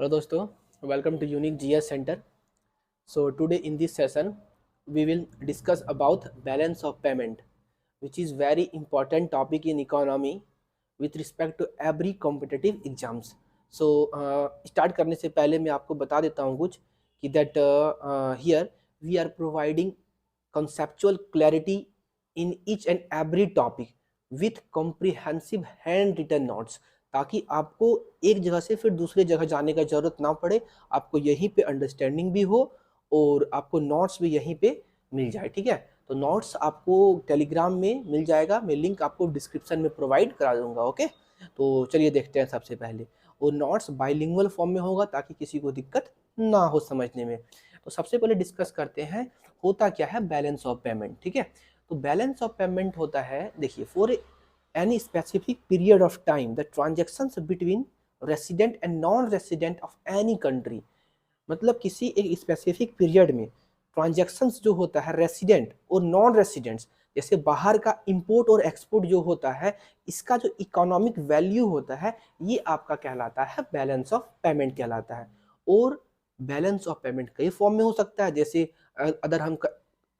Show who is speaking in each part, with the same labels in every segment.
Speaker 1: Hello दोस्तों, welcome to Unique GS Center. So today in this session we will discuss about balance of payment, which is very important topic in economy with respect to every competitive exams. So start करने से पहले मैं आपको बता देता हूँ कुछ कि that here we are providing conceptual clarity in each and every topic with comprehensive handwritten notes, ताकि आपको एक जगह से फिर दूसरे जगह जाने का ज़रूरत ना पड़े, आपको यहीं पे अंडरस्टैंडिंग भी हो और आपको नोट्स भी यहीं पे मिल जाए। ठीक है, तो नोट्स आपको टेलीग्राम में मिल जाएगा, मैं लिंक आपको डिस्क्रिप्शन में प्रोवाइड करा दूंगा। ओके, तो चलिए देखते हैं। सबसे पहले वो नोट्स बाइलिंगुअल फॉर्म में होगा ताकि किसी को दिक्कत ना हो समझने में। तो सबसे पहले डिस्कस करते हैं होता क्या है बैलेंस ऑफ पेमेंट। ठीक है, तो बैलेंस ऑफ पेमेंट होता है, देखिए, for any specific period of time the transactions between resident and non resident of any country, मतलब किसी एक स्पेसिफिक पीरियड में ट्रांजैक्शंस जो होता है रेसिडेंट और नॉन रेसिडेंट्स, जैसे बाहर का इंपोर्ट और एक्सपोर्ट जो होता है, इसका जो इकोनॉमिक वैल्यू होता है ये आपका कहलाता है बैलेंस ऑफ पेमेंट कहलाता है। और बैलेंस ऑफ पेमेंट कई फॉर्म में हो सकता है, जैसे हम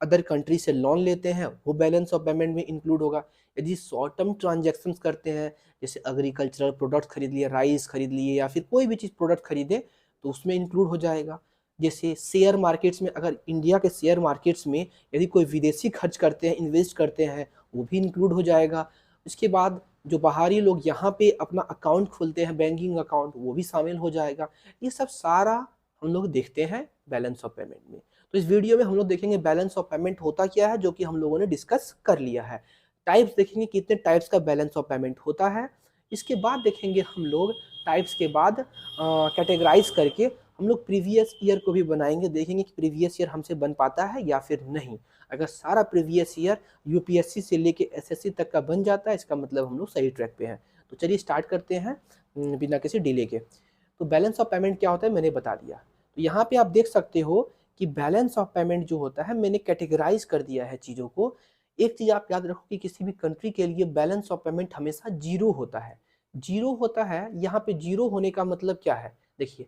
Speaker 1: अदर कंट्री से लोन लेते हैं वो बैलेंस ऑफ पेमेंट में इंक्लूड होगा। यदि शॉर्ट टर्म ट्रांजेक्शन्स करते हैं, जैसे एग्रीकल्चरल प्रोडक्ट खरीद लिए, राइस खरीद लिए या फिर कोई भी चीज़ प्रोडक्ट खरीदे, तो उसमें इंक्लूड हो जाएगा। जैसे शेयर मार्केट्स में, अगर इंडिया के शेयर मार्केट्स में यदि कोई विदेशी खर्च करते हैं, इन्वेस्ट करते हैं, वो भी इंक्लूड हो जाएगा। उसके बाद जो बाहरी लोग यहाँ पे अपना अकाउंट खोलते हैं, बैंकिंग अकाउंट, वो भी शामिल हो जाएगा। ये सब सारा हम लोग देखते हैं बैलेंस ऑफ पेमेंट में। तो इस वीडियो में हम लोग देखेंगे बैलेंस ऑफ पेमेंट होता क्या है, जो कि हम लोगों ने डिस्कस कर लिया है। टाइप्स देखेंगे, कितने टाइप्स का बैलेंस ऑफ पेमेंट होता है। इसके बाद देखेंगे हम लोग टाइप्स के बाद कैटेगराइज करके हम लोग प्रीवियस ईयर को भी बनाएंगे, देखेंगे कि प्रीवियस ईयर हमसे बन पाता है या फिर नहीं। अगर सारा प्रीवियस ईयर यूपीएससी से लेके एसएससी तक का बन जाता है, इसका मतलब हम लोग सही ट्रैक पे हैं। तो चलिए स्टार्ट करते हैं बिना किसी डिले के। तो बैलेंस ऑफ पेमेंट क्या होता है मैंने बता दिया। तो यहाँ पे आप देख सकते हो कि बैलेंस ऑफ पेमेंट जो होता है, मैंने कैटेगराइज कर दिया है चीज़ों को। एक चीज़ आप याद रखो कि किसी भी कंट्री के लिए बैलेंस ऑफ पेमेंट हमेशा जीरो होता है। जीरो होता है, यहाँ पे जीरो होने का मतलब क्या है, देखिए,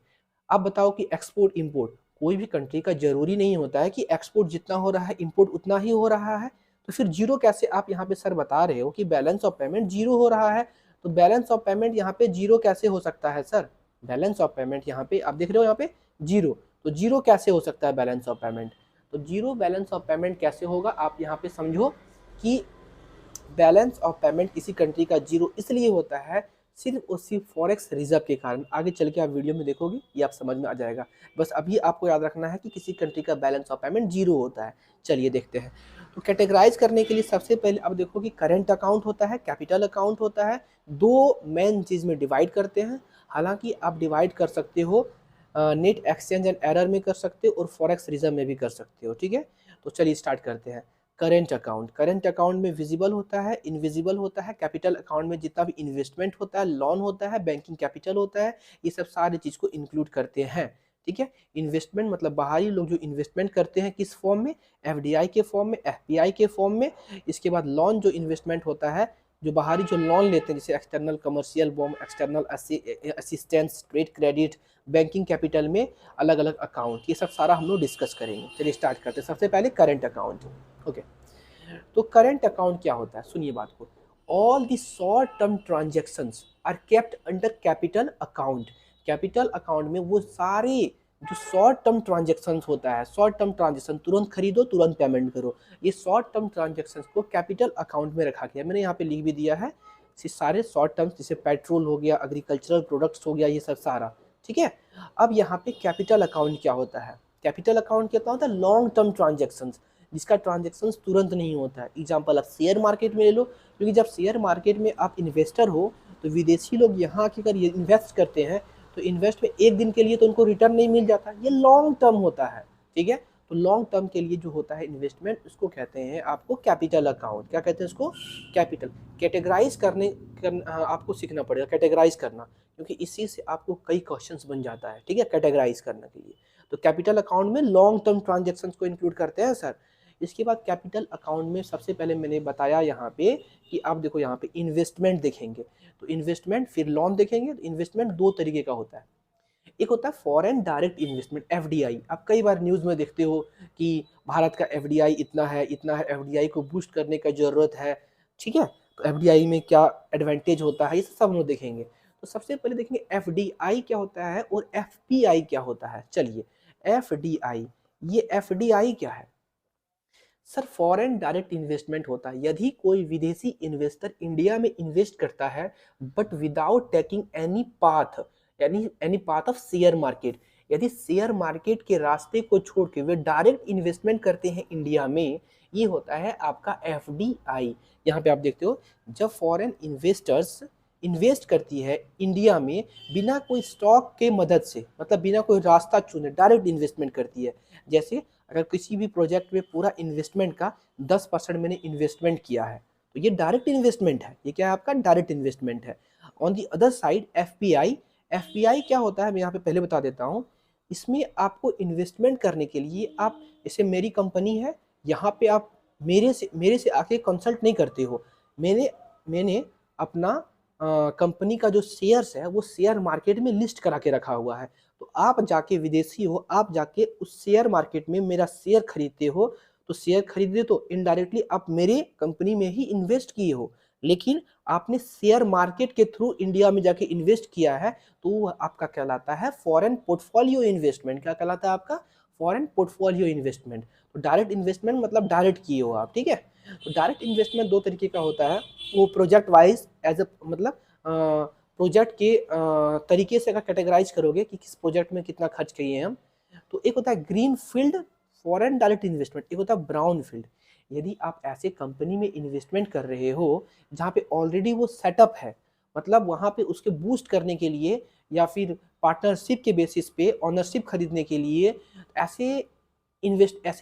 Speaker 1: आप बताओ कि एक्सपोर्ट इंपोर्ट कोई भी कंट्री का जरूरी नहीं होता है कि एक्सपोर्ट जितना हो रहा है इंपोर्ट उतना ही हो रहा है। तो फिर जीरो कैसे, आप यहाँ पे सर बता रहे हो कि बैलेंस ऑफ पेमेंट जीरो हो रहा है, तो बैलेंस ऑफ पेमेंट यहाँ पे जीरो कैसे हो सकता है सर? बैलेंस ऑफ पेमेंट यहाँ पे आप देख रहे हो, यहाँ पे जीरो, तो जीरो कैसे हो सकता है बैलेंस ऑफ पेमेंट? तो जीरो बैलेंस ऑफ पेमेंट कैसे होगा, आप यहाँ पे समझो कि बैलेंस ऑफ पेमेंट किसी कंट्री का जीरो इसलिए होता है सिर्फ और सिर्फ फॉरेक्स रिजर्व के कारण। आगे चल के आप वीडियो में देखोगे ये आप समझ में आ जाएगा। बस अभी आपको याद रखना है कि किसी कंट्री का बैलेंस ऑफ पेमेंट जीरो होता है। चलिए देखते हैं। तो कैटेगराइज करने के लिए सबसे पहले अब देखो कि करंट अकाउंट होता है, कैपिटल अकाउंट होता है। दो मेन चीज़ में डिवाइड करते हैं। हालांकि आप डिवाइड कर सकते हो नेट एक्सचेंज एंड एरर में कर सकते हो और फॉरेक्स रिजर्व में भी कर सकते हो। ठीक है, तो चलिए स्टार्ट करते हैं। करेंट अकाउंट, करंट अकाउंट में विजिबल होता है, इनविजिबल होता है। कैपिटल अकाउंट में जितना भी इन्वेस्टमेंट होता है, लोन होता है, बैंकिंग कैपिटल होता है, ये सब सारी चीज़ को इंक्लूड करते हैं। ठीक है, इन्वेस्टमेंट मतलब बाहरी लोग जो इन्वेस्टमेंट करते हैं किस फॉर्म में, एफडीआई के फॉर्म में, एफपीआई के फॉर्म में। इसके बाद लोन जो इन्वेस्टमेंट होता है, जो बाहरी जो लोन लेते हैं, जैसे external commercial bond, external assistance, trade credit, banking capital में अलग अलग अकाउंट, ये सब सारा हम लोग डिस्कस करेंगे। चलिए स्टार्ट करते हैं। सबसे पहले करंट अकाउंट। ओके, तो करंट अकाउंट क्या होता है, सुनिए बात को। All the short term transactions are kept under capital account. Capital account में वो सारे जो शॉर्ट टर्म ट्रांजेक्शन होता है, शॉर्ट टर्म ट्रांजेक्शन, तुरंत खरीदो तुरंत पेमेंट करो, ये शॉर्ट टर्म ट्रांजेक्शन को कैपिटल अकाउंट में रखा गया। मैंने यहाँ पे लिख भी दिया है सारे शॉर्ट टर्म्स, जैसे पेट्रोल हो गया, एग्रीकल्चरल प्रोडक्ट्स हो गया, ये सब सारा। ठीक है, अब यहाँ पे कैपिटल अकाउंट क्या होता है? कैपिटल अकाउंट क्या होता है? लॉन्ग टर्म ट्रांजेक्शन, जिसका ट्रांजेक्शन तुरंत नहीं होता है। एग्जाम्पल आप शेयर मार्केट में ले लो, क्योंकि जब शेयर मार्केट में आप इन्वेस्टर हो तो विदेशी लोग यहाँ आकर ये इन्वेस्ट करते हैं, तो इन्वेस्ट में एक दिन के लिए तो उनको रिटर्न नहीं मिल जाता, ये लॉन्ग टर्म होता है। ठीक है, तो लॉन्ग टर्म के लिए जो होता है इन्वेस्टमेंट, उसको कहते हैं आपको कैपिटल अकाउंट। क्या कहते हैं इसको? कैपिटल। कैटेगराइज आपको सीखना पड़ेगा कैटेगराइज करना, क्योंकि इसी से आपको कई क्वेश्चंस बन जाता है। ठीक है, कैटेगराइज करने के लिए तो कैपिटल अकाउंट में लॉन्ग टर्म ट्रांजेक्शन को इंक्लूड करते हैं सर। इसके बाद कैपिटल अकाउंट में सबसे पहले मैंने बताया यहाँ पे कि आप देखो यहाँ पे इन्वेस्टमेंट देखेंगे, तो इन्वेस्टमेंट फिर लोन देखेंगे। तो इन्वेस्टमेंट दो तरीके का होता है। एक होता है फॉरेन डायरेक्ट इन्वेस्टमेंट, एफडीआई। आप कई बार न्यूज़ में देखते हो कि भारत का एफडीआई इतना है, इतना है, एफडीआई को बूस्ट करने का ज़रूरत है। ठीक है, तो एफडीआई में क्या एडवांटेज होता है, ये सब हम लोग देखेंगे। तो सबसे पहले देखेंगे एफडीआई क्या होता है और एफपीआई क्या होता है। चलिए, एफडीआई, ये एफडीआई क्या है सर? फॉरेन डायरेक्ट इन्वेस्टमेंट होता है यदि कोई विदेशी इन्वेस्टर इंडिया में इन्वेस्ट करता है but without taking any path, यानी any path of share market. यदि शेयर मार्केट के रास्ते को छोड़ के वे डायरेक्ट इन्वेस्टमेंट करते हैं इंडिया में, ये होता है आपका एफडीआई। यहाँ पे आप देखते हो, जब फॉरेन इन्वेस्टर्स इन्वेस्ट करती है इंडिया में बिना कोई स्टॉक के मदद से, मतलब बिना कोई रास्ता चुने डायरेक्ट इन्वेस्टमेंट करती है। जैसे अगर किसी भी प्रोजेक्ट में पूरा इन्वेस्टमेंट का 10% मैंने इन्वेस्टमेंट किया है, तो ये डायरेक्ट इन्वेस्टमेंट है। ये क्या है आपका? डायरेक्ट इन्वेस्टमेंट है। On the other side FPI, FPI क्या होता है मैं यहाँ पे पहले बता देता हूँ। इसमें आपको इन्वेस्टमेंट करने के लिए आप, जैसे मेरी कंपनी है, यहाँ पे आप मेरे से आके कंसल्ट नहीं करते हो। मैंने अपना कंपनी का जो शेयर्स है वो शेयर मार्केट में लिस्ट करा के रखा हुआ है। तो आप जाके, विदेशी हो, आप जाके उस शेयर मार्केट में मेरा शेयर खरीदते हो, तो शेयर खरीदते तो इनडायरेक्टली आप मेरे कंपनी में ही इन्वेस्ट किए हो। लेकिन आपने शेयर मार्केट के थ्रू इंडिया में जाके इन्वेस्ट किया है, तो वो आपका कहलाता है फॉरेन पोर्टफोलियो इन्वेस्टमेंट। क्या कहलाता है आपका? Foreign portfolio investment. तो डायरेक्ट इन्वेस्टमेंट मतलब डायरेक्ट किए हो आप, ठीक है। तो डायरेक्ट इन्वेस्टमेंट दो तरीके का होता है। वो प्रोजेक्ट वाइज एज ए, मतलब प्रोजेक्ट के तरीके से अगर कैटेगराइज करोगे कि किस प्रोजेक्ट में कितना खर्च किए हैं हम, तो एक होता है green field foreign direct investment, एक होता है ब्राउन फील्ड। यदि आप ऐसे कंपनी में इन्वेस्टमेंट कर रहे हो जहाँ पे ऑलरेडी वो सेटअप है, मतलब वहाँ पे उसके बूस्ट करने के लिए या फिर पार्टनरशिप के बेसिस पे ऑनरशिप खरीदने के लिए ऐसे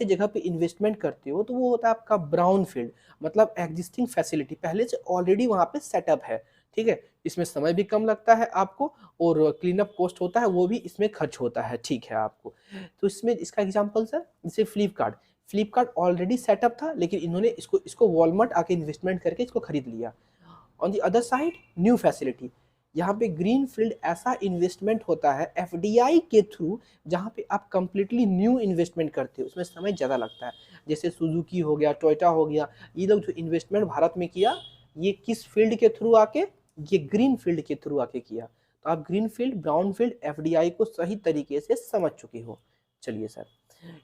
Speaker 1: जगह पे इन्वेस्टमेंट करते हो, तो वो होता है आपका ब्राउन फील्ड। मतलब एग्जिस्टिंग फैसिलिटी पहले से ऑलरेडी वहाँ पे सेटअप है, ठीक है। इसमें समय भी कम लगता है आपको और क्लीन अप कॉस्ट होता है वो भी इसमें खर्च होता है, ठीक है आपको। तो इसमें इसका एग्जांपल सर, जैसे फ्लिपकार्ट ऑलरेडी सेटअप था, लेकिन इन्होंने इसको वॉलमार्ट आके इन्वेस्टमेंट करके इसको खरीद लिया। On the other side new facility, यहाँ पे ग्रीन फील्ड ऐसा इन्वेस्टमेंट होता है एफडीआई के थ्रू जहाँ पे आप कंप्लीटली न्यू इन्वेस्टमेंट करते हो, उसमें समय ज़्यादा लगता है। जैसे सुजुकी हो गया, टोयोटा हो गया, ये लोग जो इन्वेस्टमेंट भारत में किया, ये किस फील्ड के थ्रू आके? ये ग्रीन फील्ड के थ्रू आके किया। तो आप green field, brown field, FDI को सही तरीके से समझ चुके हो। चलिए सर,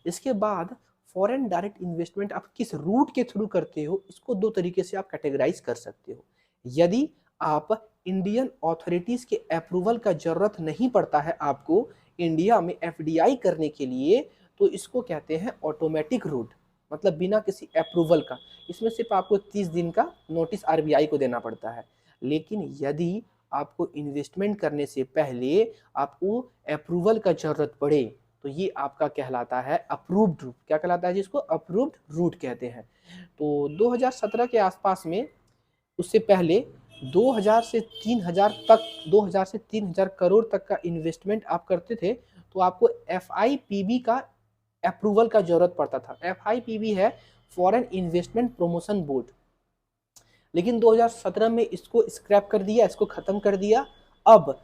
Speaker 1: इसके बाद फॉरेन डायरेक्ट इन्वेस्टमेंट आप किस रूट के थ्रू करते हो, इसको दो तरीके से आप कैटेगराइज कर सकते हो। यदि आप इंडियन अथॉरिटीज के अप्रूवल का जरूरत नहीं पड़ता है आपको इंडिया में एफडीआई करने के लिए, तो इसको कहते हैं ऑटोमेटिक रूट, मतलब बिना किसी अप्रूवल का। इसमें सिर्फ आपको 30 दिन का नोटिस आरबीआई को देना पड़ता है। लेकिन यदि आपको इन्वेस्टमेंट करने से पहले आपको अप्रूवल का जरूरत पड़े, तो ये आपका कहलाता है अप्रूव्ड रूट। क्या कहलाता है? जिसको अप्रूव्ड रूट कहते हैं। तो 2017 के आसपास में, उससे पहले 2000 से 3000 करोड़ तक का इन्वेस्टमेंट आप करते थे, तो आपको एफआईपीबी का अप्रूवल का जरूरत पड़ता था। एफआईपीबी है फॉरेन इन्वेस्टमेंट प्रमोशन बोर्ड, लेकिन 2017 में इसको स्क्रैप कर दिया, इसको खत्म कर दिया। अब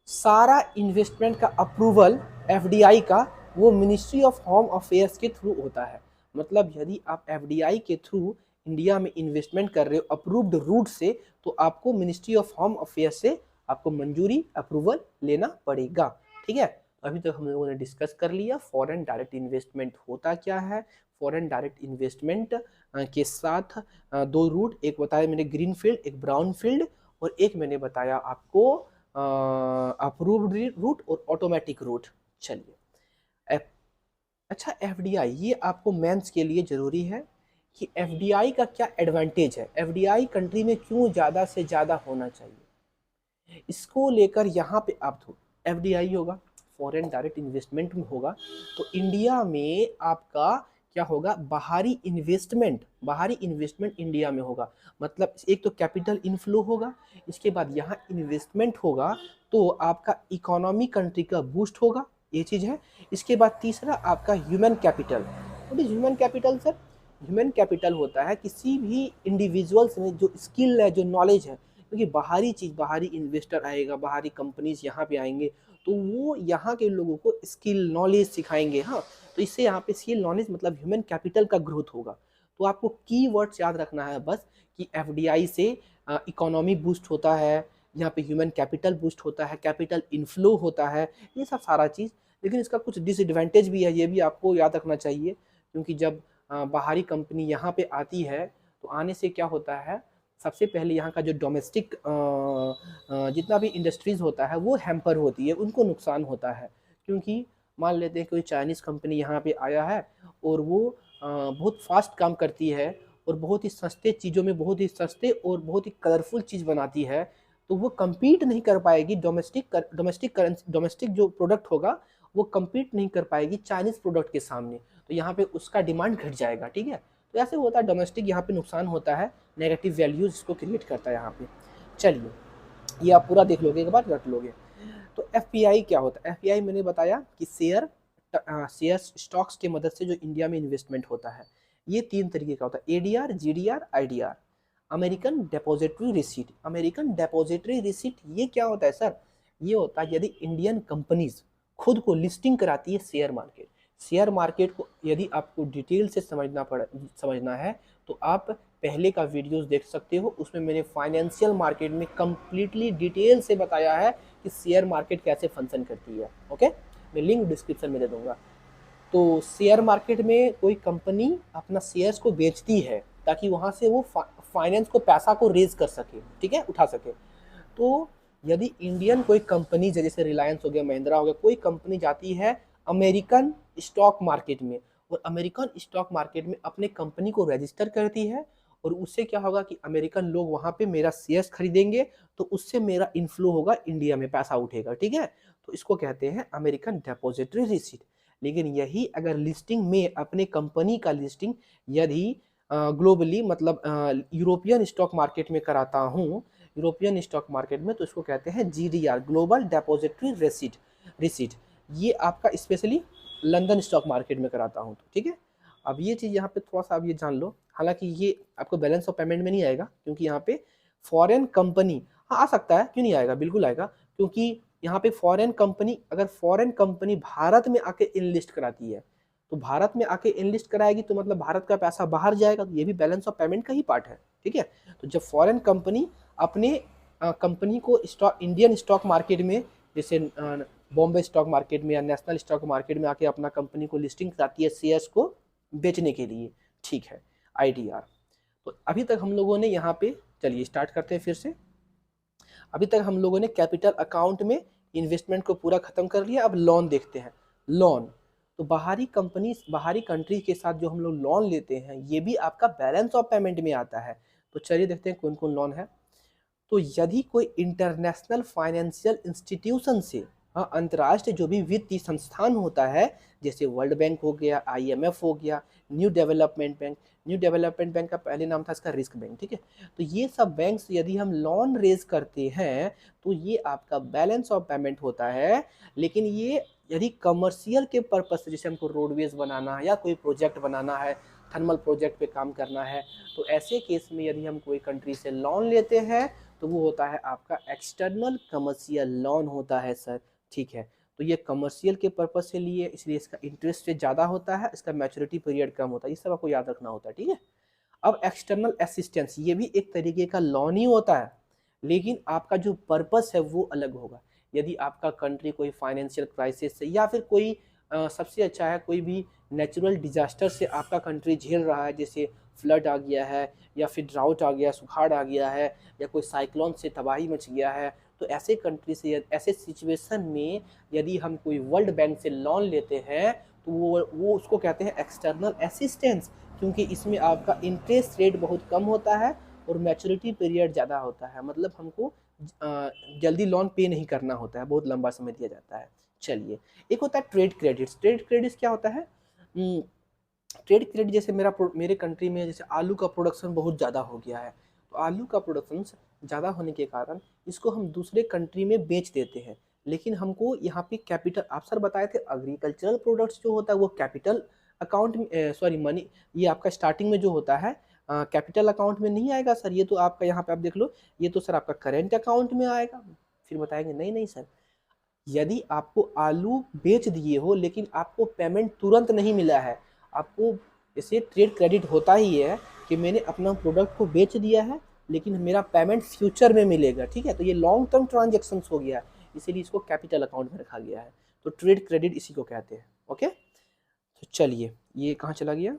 Speaker 1: सारा इन्वेस्टमेंट का अप्रूवल एफडीआई का वो मिनिस्ट्री ऑफ होम अफेयर्स के थ्रू होता है। मतलब यदि आप एफडीआई के थ्रू इंडिया में इन्वेस्टमेंट कर रहे हो अप्रूव्ड रूट से, तो आपको मिनिस्ट्री ऑफ होम अफेयर्स से आपको मंजूरी, अप्रूवल लेना पड़ेगा, ठीक है। अभी तक हम लोगों ने डिस्कस कर लिया फॉरेन डायरेक्ट इन्वेस्टमेंट होता क्या है। फॉरेन डायरेक्ट इन्वेस्टमेंट के साथ दो रूट, एक बताया मैंने ग्रीन फील्ड, एक ब्राउन फील्ड, और एक मैंने बताया आपको अप्रूव्ड रूट और ऑटोमेटिक रूट। चलिए, अच्छा एफडीआई, ये आपको मेंस के लिए ज़रूरी है कि एफडीआई का क्या एडवांटेज है, एफडीआई कंट्री में क्यों ज़्यादा से ज़्यादा होना चाहिए, इसको लेकर यहाँ पे आप एफडीआई होगा, फॉरेन डायरेक्ट इन्वेस्टमेंट में होगा, तो इंडिया में आपका क्या होगा? बाहरी इन्वेस्टमेंट इंडिया में होगा। मतलब एक तो कैपिटल इनफ्लो होगा, इसके बाद यहाँ इन्वेस्टमेंट होगा, तो आपका इकोनॉमी कंट्री का बूस्ट होगा, ये चीज़ है। इसके बाद तीसरा आपका human capital. What is human capital sir? Human capital होता है किसी भी इंडिविजुअल्स में जो स्किल है, जो नॉलेज है, क्योंकि बाहरी चीज़, बाहरी इन्वेस्टर आएगा, बाहरी कंपनीज यहाँ पे आएंगे, तो वो यहाँ के लोगों को स्किल नॉलेज सिखाएंगे। हाँ, तो इससे यहाँ पे स्किल नॉलेज मतलब ह्यूमन कैपिटल का ग्रोथ होगा। तो आपको कीवर्ड्स याद रखना है बस कि एफडीआई से इकोनॉमी बूस्ट होता है, यहाँ पे ह्यूमन कैपिटल बूस्ट होता है, कैपिटल इनफ्लो होता है, ये सब सारा चीज़। लेकिन इसका कुछ डिसएडवांटेज भी है, ये भी आपको याद रखना चाहिए, क्योंकि जब बाहरी कंपनी यहाँ पे आती है तो आने से क्या होता है, सबसे पहले यहाँ का जो डोमेस्टिक जितना भी इंडस्ट्रीज़ होता है वो हैम्पर होती है, उनको नुकसान होता है। क्योंकि मान लेते हैं कोई चाइनीज़ कंपनी यहाँ पे आया है और वो बहुत फास्ट काम करती है और बहुत ही सस्ते चीज़ों में बहुत ही सस्ते और बहुत ही कलरफुल चीज़ बनाती है, तो वो कम्पीट नहीं कर पाएगी डोमेस्टिक जो प्रोडक्ट होगा वो कम्पीट नहीं कर पाएगी चाइनीज़ प्रोडक्ट के सामने, तो यहाँ पे उसका डिमांड घट जाएगा। ठीक है, तो ऐसे होता है, डोमेस्टिक यहाँ पे नुकसान होता है, नेगेटिव वैल्यूज इसको क्रिएट करता है यहाँ पे। चलिए, ये आप पूरा देख लोगे, एक बार रट लोगे। तो एफपीआई क्या होता है? एफपीआई मैंने बताया कि शेयर स्टॉक्स की मदद से जो इंडिया में इन्वेस्टमेंट होता है, ये 3 तरीके का होता है, ADR, GDR, IDR. American depository receipt. American depository receipt ये क्या होता है सर? ये होता है यदि इंडियन कंपनीज खुद को लिस्टिंग कराती है शेयर मार्केट को यदि आपको डिटेल से समझना है तो आप पहले का वीडियोस देख सकते हो, उसमें मैंने फाइनेंशियल मार्केट में कंप्लीटली डिटेल से बताया है कि शेयर मार्केट कैसे फंक्शन करती है। ओके, मैं लिंक डिस्क्रिप्शन में दे दूंगा। तो शेयर मार्केट में कोई कंपनी अपना शेयर्स को बेचती है ताकि वहां से वो फाइनेंस को पैसा को रेज कर सके, ठीक है, उठा सके। तो यदि इंडियन कोई कंपनी जैसे रिलायंस हो गया, महिंद्रा हो गया, कोई कंपनी जाती है अमेरिकन स्टॉक मार्केट में और अमेरिकन स्टॉक मार्केट में अपने कंपनी को रजिस्टर करती है, और उससे क्या होगा कि अमेरिकन लोग वहां पे मेरा शेयर्स खरीदेंगे, तो उससे मेरा इनफ्लो होगा, इंडिया में पैसा उठेगा। ठीक है, तो इसको कहते हैं अमेरिकन डिपॉजिटरी रिसीट। लेकिन यही अगर लिस्टिंग में अपने कंपनी का लिस्टिंग यदि ग्लोबली मतलब यूरोपियन स्टॉक मार्केट में कराता हूँ, यूरोपियन स्टॉक मार्केट में, तो इसको कहते हैं जीडीआर, ग्लोबल डेपोजिटरी रिसीट। ये आपका स्पेशली लंदन स्टॉक मार्केट में कराता हूँ। तो ठीक है, अब ये चीज़ यहाँ पे थोड़ा सा आप ये जान लो, हालांकि ये आपको बैलेंस ऑफ पेमेंट में नहीं आएगा, क्योंकि यहाँ पे फॉरेन कंपनी, हाँ आ सकता है, क्यों नहीं आएगा, बिल्कुल आएगा, क्योंकि यहाँ पे फॉरेन कंपनी, अगर फॉरेन कंपनी भारत में आके इनलिस्ट कराती है, तो भारत में आके इनलिस्ट कराएगी तो मतलब भारत का पैसा बाहर जाएगा, तो ये भी बैलेंस ऑफ पेमेंट का ही पार्ट है। ठीक है, तो जब फॉरेन कंपनी अपने कंपनी को इंडियन स्टॉक मार्केट में, जैसे बॉम्बे स्टॉक मार्केट में या नेशनल स्टॉक मार्केट में आके अपना कंपनी को लिस्टिंग कराती है शेयर्स को बेचने के लिए, ठीक है, आईडीआर। तो अभी तक हम लोगों ने यहाँ पे, चलिए स्टार्ट करते हैं फिर से। अभी तक हम लोगों ने कैपिटल अकाउंट में इन्वेस्टमेंट को पूरा खत्म कर लिया। अब लोन देखते हैं। लोन, तो बाहरी कंट्री के साथ जो हम लोग लोन लेते हैं, ये भी आपका बैलेंस ऑफ पेमेंट में आता है। तो चलिए देखते हैं कौन कौन लोन है। तो यदि कोई इंटरनेशनल फाइनेंशियल इंस्टीट्यूशन से, हाँ, अंतर्राष्ट्रीय जो भी वित्तीय संस्थान होता है, जैसे वर्ल्ड बैंक हो गया, आईएमएफ हो गया, न्यू डेवलपमेंट बैंक का पहले नाम था इसका रिस्क बैंक, ठीक है, तो ये सब बैंक से यदि हम लोन रेज करते हैं तो ये आपका बैलेंस ऑफ पेमेंट होता है। लेकिन ये यदि कमर्शियल के पर्पज से, जैसे हमको रोडवेज बनाना है या कोई प्रोजेक्ट बनाना है, थर्मल प्रोजेक्ट पे काम करना है, तो ऐसे केस में यदि हम कोई कंट्री से लोन लेते हैं तो वो होता है आपका एक्सटर्नल कमर्शियल लोन होता है सर। ठीक है, तो ये कमर्शियल के पर्पज से लिए, इसलिए इसका इंटरेस्ट रेट ज़्यादा होता है, इसका मैच्योरिटी पीरियड कम होता है, ये सब आपको याद रखना होता है। ठीक है, अब एक्सटर्नल असिस्टेंस, ये भी एक तरीके का लोन ही होता है, लेकिन आपका जो पर्पस है वो अलग होगा। यदि आपका कंट्री कोई फाइनेंशियल क्राइसिस से या फिर कोई सबसे अच्छा है कोई भी नेचुरल डिजास्टर से आपका कंट्री झेल रहा है, जैसे फ्लड आ गया है या फिर ड्राउट आ गया, सुखाड़ आ गया है, या कोई साइक्लोन से तबाही मच गया है, तो ऐसे कंट्री से, ऐसे सिचुएशन में यदि हम कोई वर्ल्ड बैंक से लोन लेते हैं तो वो उसको कहते हैं एक्सटर्नल असिस्टेंस, क्योंकि इसमें आपका इंटरेस्ट रेट बहुत कम होता है और मैच्योरिटी पीरियड ज़्यादा होता है, मतलब हमको जल्दी लोन पे नहीं करना होता है, बहुत लंबा समय दिया जाता है। चलिए, एक होता है ट्रेड क्रेडिट्स। ट्रेड क्रेडिट्स क्या होता है? ट्रेड क्रेडिट, जैसे मेरे कंट्री में जैसे आलू का प्रोडक्शन बहुत ज़्यादा हो गया है, तो आलू का प्रोडक्शन ज़्यादा होने के कारण इसको हम दूसरे कंट्री में बेच देते हैं, लेकिन हमको यहाँ पे कैपिटल, आप सर बताए थे एग्रीकल्चरल प्रोडक्ट्स जो होता है वो कैपिटल अकाउंट में, सॉरी मनी, ये आपका स्टार्टिंग में जो होता है कैपिटल अकाउंट में नहीं आएगा सर, ये तो आपका यहाँ पे आप देख लो, ये तो सर आपका करेंट अकाउंट में आएगा। फिर बताएंगे नहीं नहीं सर, यदि आपको आलू बेच दिए हो लेकिन आपको पेमेंट तुरंत नहीं मिला है, आपको इसे ट्रेड क्रेडिट होता ही है कि मैंने अपना प्रोडक्ट को बेच दिया है लेकिन मेरा पेमेंट फ्यूचर में मिलेगा, ठीक है, तो ये लॉन्ग टर्म ट्रांजेक्शन्स हो गया, इसीलिए इसको कैपिटल अकाउंट में रखा गया है। तो ट्रेड क्रेडिट इसी को कहते हैं। ओके, तो चलिए ये कहाँ चला गया,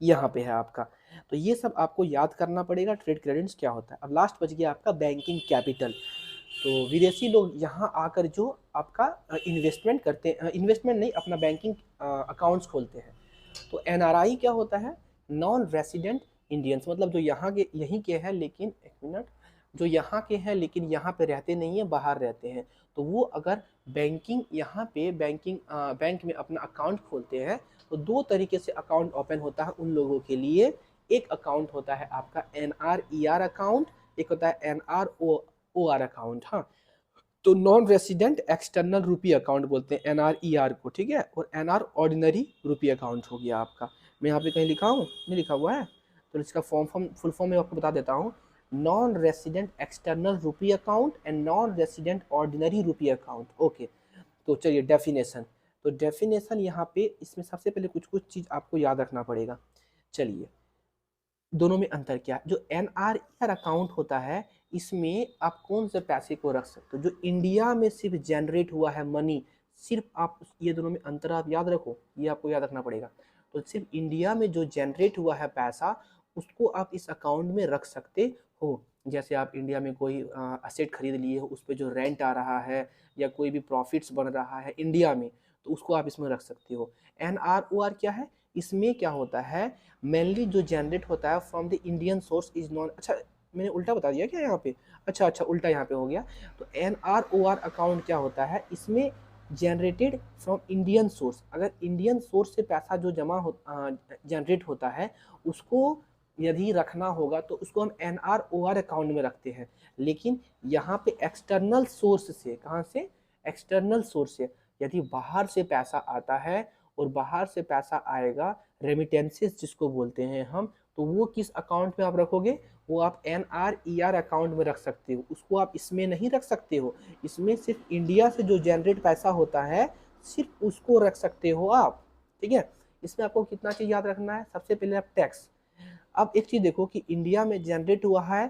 Speaker 1: यहाँ पे है आपका। तो ये सब आपको याद करना पड़ेगा, ट्रेड क्रेडिट्स क्या होता है। अब लास्ट बच गया आपका बैंकिंग कैपिटल। तो विदेशी लोग यहाँ आकर जो आपका इन्वेस्टमेंट करते हैं, इन्वेस्टमेंट नहीं, अपना बैंकिंग अकाउंट्स खोलते हैं। तो एनआरआई क्या होता है, नॉन रेसिडेंट इंडियंस, मतलब जो यहाँ के यहीं के हैं लेकिन, एक मिनट, जो यहाँ के हैं लेकिन यहाँ पे रहते नहीं है, बाहर रहते हैं, तो वो अगर बैंकिंग यहाँ पे बैंक में अपना अकाउंट खोलते हैं तो दो तरीके से अकाउंट ओपन होता है उन लोगों के लिए। एक अकाउंट होता है आपका NRER अकाउंट, एक होता है NROR अकाउंट। हाँ, तो नॉन रेसिडेंट एक्सटर्नल रुपी अकाउंट बोलते हैं NRER को, ठीक है, और NR ऑर्डिनरी रुपी अकाउंट हो गया आपका। मैं यहाँ पे कहीं लिखा हूँ, नहीं लिखा हुआ है, तो इसका फुल फॉर्म मैं आपको बता देता हूँ, non resident external rupee account and non resident ordinary rupee account. Okay, तो चलिए डेफिनेशन। तो डेफिनेशन यहाँ पे, इसमें सबसे पहले कुछ कुछ चीज़ आपको याद रखना पड़ेगा। चलिए, दोनों में अंतर क्या है। जो NRER अकाउंट होता है, इसमें आप कौन से पैसे को रख सकते हो, जो इंडिया में सिर्फ जनरेट हुआ है मनी, सिर्फ आप ये दोनों में अंतर आप याद रखो, ये आपको याद रखना पड़ेगा। तो सिर्फ इंडिया में जो जनरेट हुआ है पैसा, उसको आप इस अकाउंट में रख सकते हो। जैसे आप इंडिया में कोई असेट खरीद लिए हो, उस पर जो रेंट आ रहा है या कोई भी प्रॉफिट्स बन रहा है इंडिया में, तो उसको आप इसमें रख सकते हो। NROR क्या है, इसमें क्या होता है, मेनली जो जनरेट होता है from the Indian source is non, अच्छा मैंने उल्टा बता दिया क्या यहाँ पे, अच्छा उल्टा यहाँ पे हो गया। तो NROR अकाउंट क्या होता है, इसमें जनरेटेड फ्रॉम इंडियन सोर्स, अगर इंडियन सोर्स से पैसा जो जमा हो जनरेट होता है, उसको यदि रखना होगा तो उसको हम NROR अकाउंट में रखते हैं। लेकिन यहाँ पे एक्सटर्नल सोर्स से, कहाँ से, एक्सटर्नल सोर्स से, यदि बाहर से पैसा आता है और बाहर से पैसा आएगा, रेमिटेंसेस जिसको बोलते हैं हम, तो वो किस अकाउंट में आप रखोगे, वो आप NRER अकाउंट में रख सकते हो, उसको आप इसमें नहीं रख सकते हो। इसमें सिर्फ इंडिया से जो जनरेट पैसा होता है, सिर्फ उसको रख सकते हो आप, ठीक है। इसमें आपको कितना चीज़ याद रखना है, सबसे पहले आप टैक्स। अब एक चीज़ देखो कि इंडिया में जनरेट हुआ है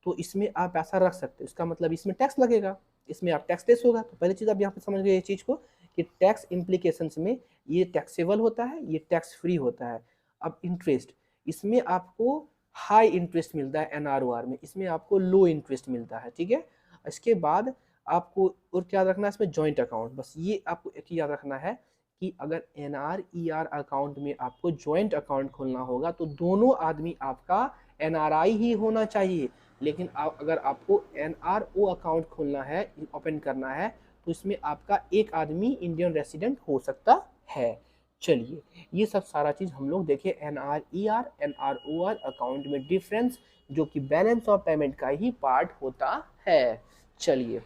Speaker 1: तो इसमें आप पैसा रख सकते हो, इसका मतलब इसमें टैक्स लगेगा, इसमें आप टैक्स लेस होगा। तो पहली चीज़ आप यहाँ पे समझ गए ये चीज़ को कि टैक्स इम्प्लीकेशंस में ये टैक्सेबल होता है, ये टैक्स फ्री होता है। अब इंटरेस्ट, इसमें आपको हाई इंटरेस्ट मिलता है NROR में, इसमें आपको लो इंटरेस्ट मिलता है, ठीक है। इसके बाद आपको और क्या याद रखना है, इसमें जॉइंट अकाउंट, बस ये आपको एक ही याद रखना है कि अगर NRER अकाउंट में आपको जॉइंट अकाउंट खोलना होगा तो दोनों आदमी आपका NRI ही होना चाहिए। लेकिन अगर आपको NRO अकाउंट खोलना है, ओपन करना है, तो इसमें आपका एक आदमी इंडियन रेसिडेंट हो सकता है। चलिए, ये सब सारा चीज़ हम लोग देखे, NRER NROR अकाउंट में डिफरेंस, जो कि बैलेंस ऑफ पेमेंट का ही पार्ट होता है। चलिए,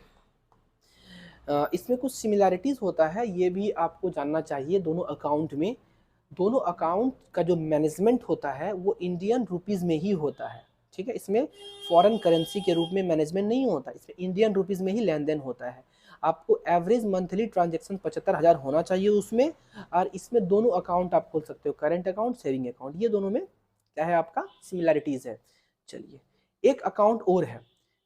Speaker 1: इसमें कुछ सिमिलैरिटीज़ होता है, ये भी आपको जानना चाहिए दोनों अकाउंट में। दोनों अकाउंट का जो मैनेजमेंट होता है वो इंडियन रुपीज़ में ही होता है, ठीक है। इसमें फॉरेन करेंसी के रूप में मैनेजमेंट नहीं होता, इसमें इंडियन रुपीज़ में ही लेन देन होता है। आपको एवरेज मंथली ट्रांजेक्शन 75,000 होना चाहिए उसमें, और इसमें दोनों अकाउंट आप खोल सकते हो, करेंट अकाउंट, सेविंग अकाउंट, ये दोनों में क्या है, आपका सिमिलैरिटीज़ है। चलिए, एक अकाउंट और है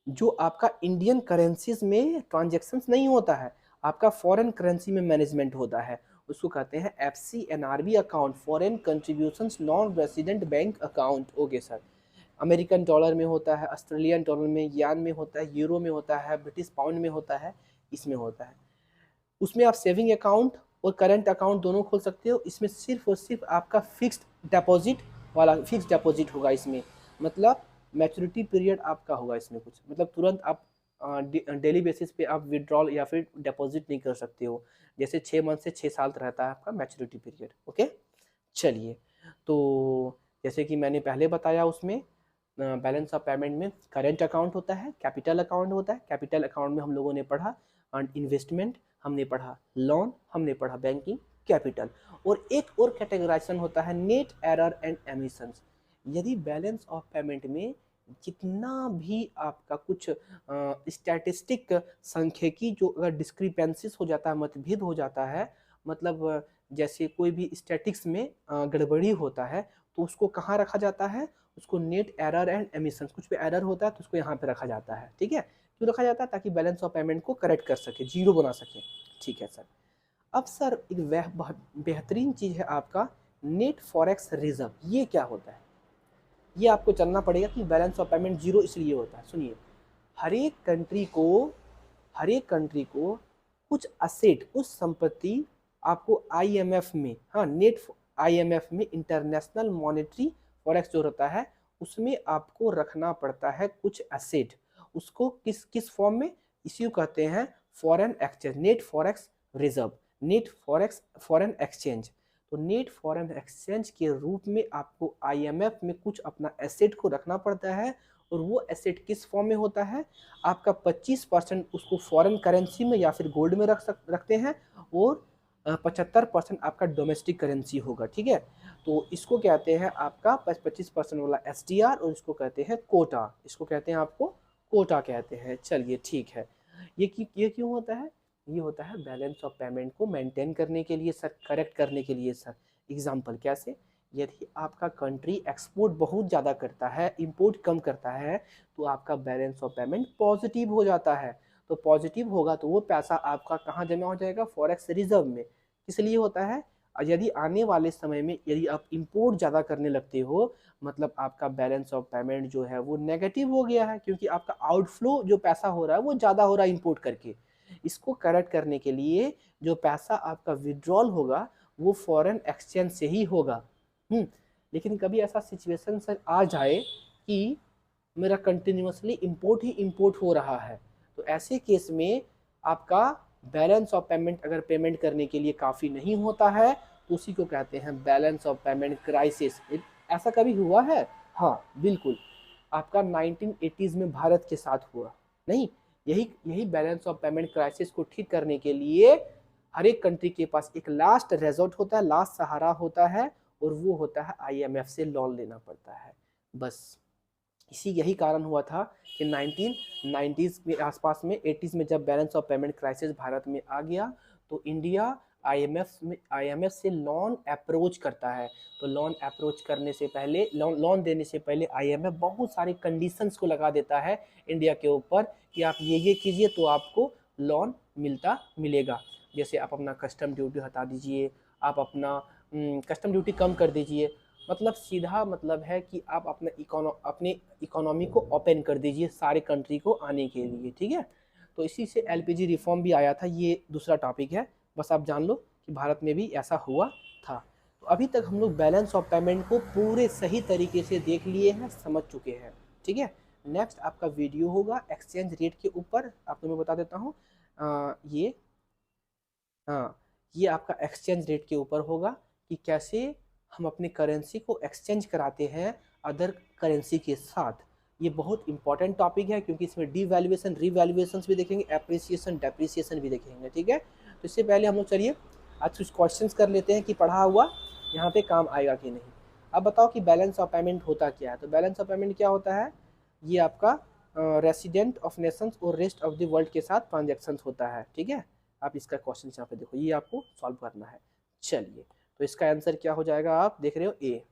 Speaker 1: जो आपका इंडियन करेंसीज में ट्रांजेक्शन्स नहीं होता है, आपका फॉरेन करेंसी में मैनेजमेंट होता है, उसको कहते हैं FCNRB account, foreign contributions non resident bank account. Okay sir, American dollar में होता है, ऑस्ट्रेलियन डॉलर में, यान में होता है, यूरो में होता है, ब्रिटिश पाउंड में होता है, इसमें होता है। उसमें आप सेविंग अकाउंट और करंट अकाउंट दोनों खोल सकते हो। इसमें सिर्फ और सिर्फ आपका फिक्स्ड डिपॉजिट वाला, फिक्स्ड डिपॉजिट होगा इसमें, मतलब मैच्योरिटी पीरियड आपका होगा इसमें कुछ, मतलब तुरंत आप डेली बेसिस पे आप विड्रॉल या फिर डिपॉजिट नहीं कर सकते हो, जैसे 6 मंथ से 6 साल रहता है आपका मैच्योरिटी पीरियड। ओके, चलिए, तो जैसे कि मैंने पहले बताया, उसमें बैलेंस ऑफ पेमेंट में करेंट अकाउंट होता है, कैपिटल अकाउंट होता है। कैपिटल अकाउंट में हम लोगों ने पढ़ा इन्वेस्टमेंट, हमने पढ़ा लोन, हमने पढ़ा बैंकिंग कैपिटल, और एक और कैटेगराइजेशन होता है नेट एरर एंड एमिशंस। यदि बैलेंस ऑफ पेमेंट में जितना भी आपका कुछ स्टैटिस्टिक सांख्यिकी जो अगर डिस्क्रिपेंसीज हो जाता है, मतभेद हो जाता है, मतलब जैसे कोई भी स्टैटिक्स में गड़बड़ी होता है, तो उसको कहाँ रखा जाता है, उसको नेट एरर एंड एमिशन, कुछ भी एरर होता है तो उसको यहाँ पे रखा जाता है। ठीक है, क्यों रखा जाता है? ताकि बैलेंस ऑफ पेमेंट को करेक्ट कर सके, जीरो बना सके। ठीक है सर। अब सर एक बेहतरीन चीज़ है आपका नेट फॉरेक्स रिजर्व। ये क्या होता है? ये आपको जानना पड़ेगा कि बैलेंस ऑफ पेमेंट जीरो इसलिए होता है। सुनिए, हर एक कंट्री को कुछ असेट, कुछ संपत्ति आपको आईएमएफ में, हाँ नेट आईएमएफ में, इंटरनेशनल मॉनेटरी फॉरेक्स जो होता है, उसमें आपको रखना पड़ता है कुछ एसेट। उसको किस किस फॉर्म में? इसी को कहते हैं foreign exchange, net forex reserve, net forex foreign exchange. तो नेट फॉरेन एक्सचेंज के रूप में आपको आईएमएफ में कुछ अपना एसेट को रखना पड़ता है। और वो एसेट किस फॉर्म में होता है? आपका 25% उसको फॉरेन करेंसी में या फिर गोल्ड में रखते हैं, और 75% आपका डोमेस्टिक करेंसी होगा। ठीक है, तो इसको कहते हैं आपका 25% वाला एसडीआर, और इसको कहते हैं कोटा। इसको कहते हैं आपको कोटा कहते हैं। चलिए ठीक है, ये क्यों होता है? ये होता है बैलेंस ऑफ पेमेंट को मेंटेन करने के लिए सर, करेक्ट करने के लिए सर। एग्जाम्पल कैसे? यदि आपका कंट्री एक्सपोर्ट बहुत ज़्यादा करता है, इंपोर्ट कम करता है, तो आपका बैलेंस ऑफ पेमेंट पॉजिटिव हो जाता है। तो पॉजिटिव होगा तो वो पैसा आपका कहाँ जमा हो जाएगा? फॉरेक्स रिजर्व में। किस लिए होता है? यदि आने वाले समय में यदि आप इंपोर्ट ज़्यादा करने लगते हो, मतलब आपका बैलेंस ऑफ पेमेंट जो है वो नेगेटिव हो गया है, क्योंकि आपका आउटफ्लो जो पैसा हो रहा है वो ज़्यादा हो रहा है इंपोर्ट करके। इसको करेक्ट करने के लिए जो पैसा आपका विड्रॉल होगा वो फॉरेन एक्सचेंज से ही होगा। लेकिन कभी ऐसा सिचुएशन सर आ जाए कि मेरा कंटिन्यूसली इंपोर्ट ही इंपोर्ट हो रहा है, तो ऐसे केस में आपका बैलेंस ऑफ पेमेंट अगर पेमेंट करने के लिए काफ़ी नहीं होता है, तो उसी को कहते हैं बैलेंस ऑफ पेमेंट क्राइसिस। ऐसा कभी हुआ है? हाँ बिल्कुल, आपका 1980s में भारत के साथ हुआ। नहीं, यही बैलेंस ऑफ पेमेंट क्राइसिस को ठीक करने के लिए हर एक कंट्री के पास एक लास्ट रेजॉर्ट होता है, लास्ट सहारा होता है, और वो होता है आईएमएफ से लोन लेना पड़ता है। बस यही कारण हुआ था कि 1990s के आसपास में, 80s में जब balance of payment crisis Bharat में आ गया, तो इंडिया आईएमएफ से लोन अप्रोच करता है। तो लोन अप्रोच करने से पहले, लोन देने से पहले आईएमएफ बहुत सारे कंडीशंस को लगा देता है इंडिया के ऊपर कि आप ये कीजिए तो आपको लोन मिलेगा। जैसे आप अपना कस्टम ड्यूटी हटा दीजिए, आप अपना कस्टम ड्यूटी कम कर दीजिए, मतलब सीधा मतलब है कि आप अपने इकोनॉमी को ओपन कर दीजिए सारे कंट्री को आने के लिए। ठीक है, तो इसी से एलपीजी रिफॉर्म भी आया था। ये दूसरा टॉपिक है, बस आप जान लो कि भारत में भी ऐसा हुआ था। तो अभी तक हम लोग बैलेंस ऑफ पेमेंट को पूरे सही तरीके से देख लिए हैं, समझ चुके हैं। ठीक है, नेक्स्ट आपका वीडियो होगा एक्सचेंज रेट के ऊपर। आपको मैं बता देता हूँ, ये आपका एक्सचेंज रेट के ऊपर होगा कि कैसे हम अपने करेंसी को एक्सचेंज कराते हैं अदर करेंसी के साथ। ये बहुत इंपॉर्टेंट टॉपिक है, क्योंकि इसमें डीवैल्यूएशन, रीवैल्यूएशन भी देखेंगे, एप्रिसिएशन, डेप्रिसिएशन भी देखेंगे। ठीक है, तो इससे पहले हम लोग चलिए आज कुछ क्वेश्चंस कर लेते हैं कि पढ़ा हुआ यहाँ पे काम आएगा कि नहीं। अब बताओ कि बैलेंस ऑफ पेमेंट होता क्या है? तो बैलेंस ऑफ पेमेंट क्या होता है? ये आपका रेसिडेंट ऑफ नेशंस और रेस्ट ऑफ द वर्ल्ड के साथ ट्रांजेक्शन होता है। ठीक है, आप इसका क्वेश्चन यहाँ पे देखो, ये आपको सॉल्व करना है। चलिए, तो इसका आंसर क्या हो जाएगा? आप देख रहे हो ए।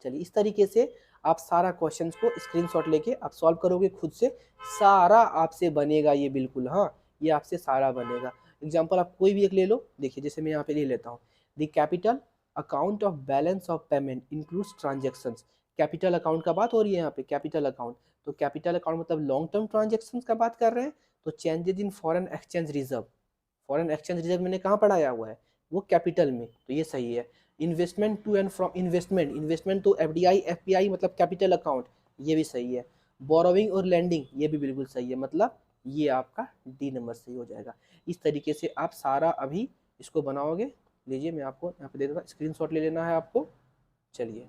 Speaker 1: चलिए, इस तरीके से आप सारा क्वेश्चंस को स्क्रीनशॉट लेके आप सॉल्व करोगे खुद से, सारा आपसे बनेगा ये, बिल्कुल। हाँ, ये आपसे सारा बनेगा। एग्जांपल आप कोई भी एक ले लो, देखिए जैसे मैं यहाँ पे ले लेता हूँ, the capital account of balance of payment includes transactions. Capital account का बात हो रही है यहाँ पे, कैपिटल अकाउंट। तो कैपिटल अकाउंट मतलब लॉन्ग टर्म ट्रांजेक्शंस का बात कर रहे हैं। तो changes in foreign exchange reserve, foreign exchange reserve मैंने कहाँ पढ़ाया हुआ है? वो कैपिटल में, तो ये सही है। Investment to and from, investment तो एफडीआई एफपीआई मतलब कैपिटल अकाउंट, ये भी सही है। बोरोविंग और लैंडिंग, ये भी बिल्कुल सही है, मतलब ये आपका डी नंबर सही हो जाएगा। इस तरीके से आप सारा अभी इसको बनाओगे। लीजिए, मैं आपको यहाँ पे दे दूँगा, स्क्रीनशॉट ले लेना है आपको। चलिए,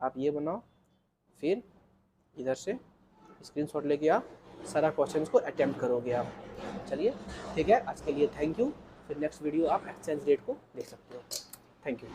Speaker 1: आप ये बनाओ, फिर इधर से स्क्रीनशॉट लेके आप सारा क्वेश्चंस को अटेम्प्ट करोगे आप। चलिए ठीक है, आज के लिए थैंक यू। फिर नेक्स्ट वीडियो आप एक्सचेंज रेट को देख सकते हो। Thank you.